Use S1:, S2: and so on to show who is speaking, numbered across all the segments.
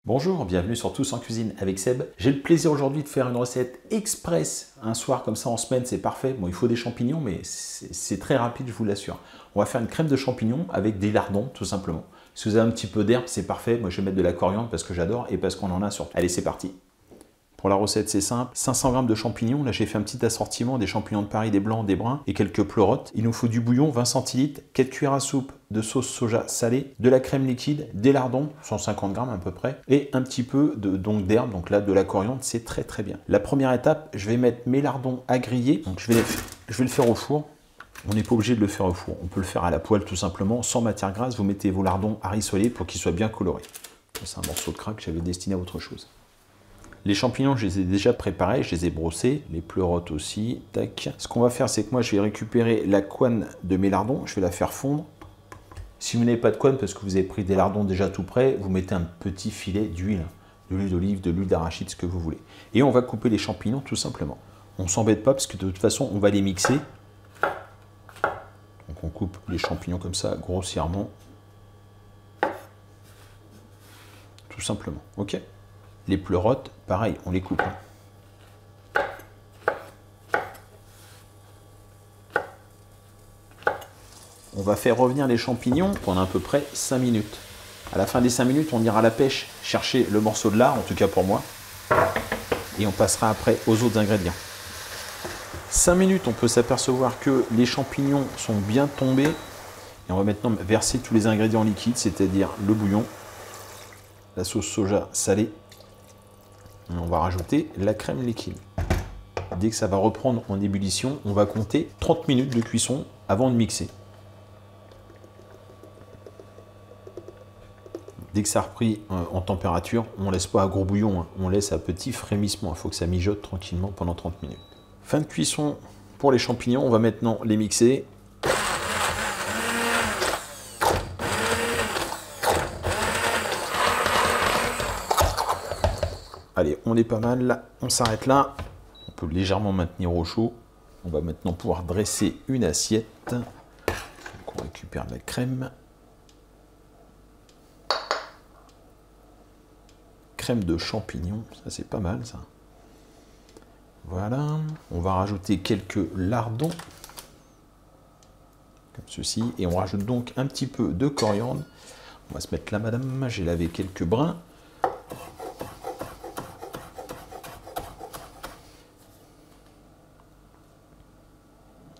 S1: Bonjour, bienvenue sur Tous en cuisine avec Seb. J'ai le plaisir aujourd'hui de faire une recette express. Un soir comme ça en semaine, c'est parfait. Bon, il faut des champignons, mais c'est très rapide, je vous l'assure. On va faire une crème de champignons avec des lardons, tout simplement. Si vous avez un petit peu d'herbe, c'est parfait. Moi, je vais mettre de la coriandre parce que j'adore et parce qu'on en a surtout. Allez, c'est parti. Pour la recette, c'est simple. 500 g de champignons. Là, j'ai fait un petit assortiment, des champignons de Paris, des blancs, des bruns et quelques pleurotes. Il nous faut du bouillon, 20 centilitres, 4 cuillères à soupe de sauce soja salée, de la crème liquide, des lardons, 150 g à peu près, et un petit peu d'herbe, donc là, de la coriandre, c'est très très bien. La première étape, je vais mettre mes lardons à griller. Donc, je vais le faire au four. On n'est pas obligé de le faire au four. On peut le faire à la poêle tout simplement, sans matière grasse. Vous mettez vos lardons à rissoler pour qu'ils soient bien colorés. C'est un morceau de craque que j'avais destiné à autre chose. Les champignons, je les ai déjà préparés, je les ai brossés, les pleurotes aussi, tac. Ce qu'on va faire, c'est que moi, je vais récupérer la couenne de mes lardons, je vais la faire fondre. Si vous n'avez pas de couenne, parce que vous avez pris des lardons déjà tout prêts, vous mettez un petit filet d'huile, de l'huile d'olive, de l'huile d'arachide, ce que vous voulez. Et on va couper les champignons tout simplement. On ne s'embête pas, parce que de toute façon, on va les mixer. Donc on coupe les champignons comme ça, grossièrement. Tout simplement, ok ? Les pleurotes, pareil, on les coupe. On va faire revenir les champignons pendant à peu près 5 minutes. À la fin des 5 minutes, on ira à la pêche chercher le morceau de lard, en tout cas pour moi. Et on passera après aux autres ingrédients. 5 minutes, on peut s'apercevoir que les champignons sont bien tombés. Et on va maintenant verser tous les ingrédients liquides, c'est-à-dire le bouillon, la sauce soja salée. On va rajouter la crème liquide. Dès que ça va reprendre en ébullition, on va compter 30 minutes de cuisson avant de mixer. Dès que ça a repris en température, on ne laisse pas à gros bouillon, on laisse à petit frémissement. Il faut que ça mijote tranquillement pendant 30 minutes. Fin de cuisson pour les champignons, on va maintenant les mixer. Allez, on est pas mal là, on s'arrête là. On peut légèrement maintenir au chaud. On va maintenant pouvoir dresser une assiette. Donc on récupère de la crème. Crème de champignons, ça c'est pas mal ça. Voilà, on va rajouter quelques lardons. Comme ceci. Et on rajoute donc un petit peu de coriandre. On va se mettre là, madame. J'ai lavé quelques brins.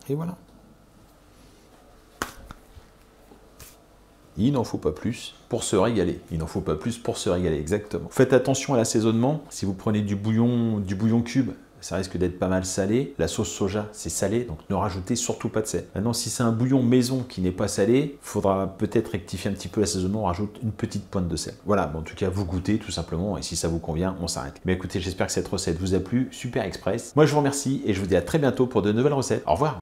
S1: Et voilà. Il n'en faut pas plus pour se régaler. Il n'en faut pas plus pour se régaler, exactement. Faites attention à l'assaisonnement. Si vous prenez du bouillon cube, ça risque d'être pas mal salé. La sauce soja, c'est salé, donc ne rajoutez surtout pas de sel. Maintenant, si c'est un bouillon maison qui n'est pas salé, il faudra peut-être rectifier un petit peu l'assaisonnement, on rajoute une petite pointe de sel. Voilà, bon, en tout cas, vous goûtez tout simplement, et si ça vous convient, on s'arrête. Mais écoutez, j'espère que cette recette vous a plu, super express. Moi, je vous remercie, et je vous dis à très bientôt pour de nouvelles recettes. Au revoir.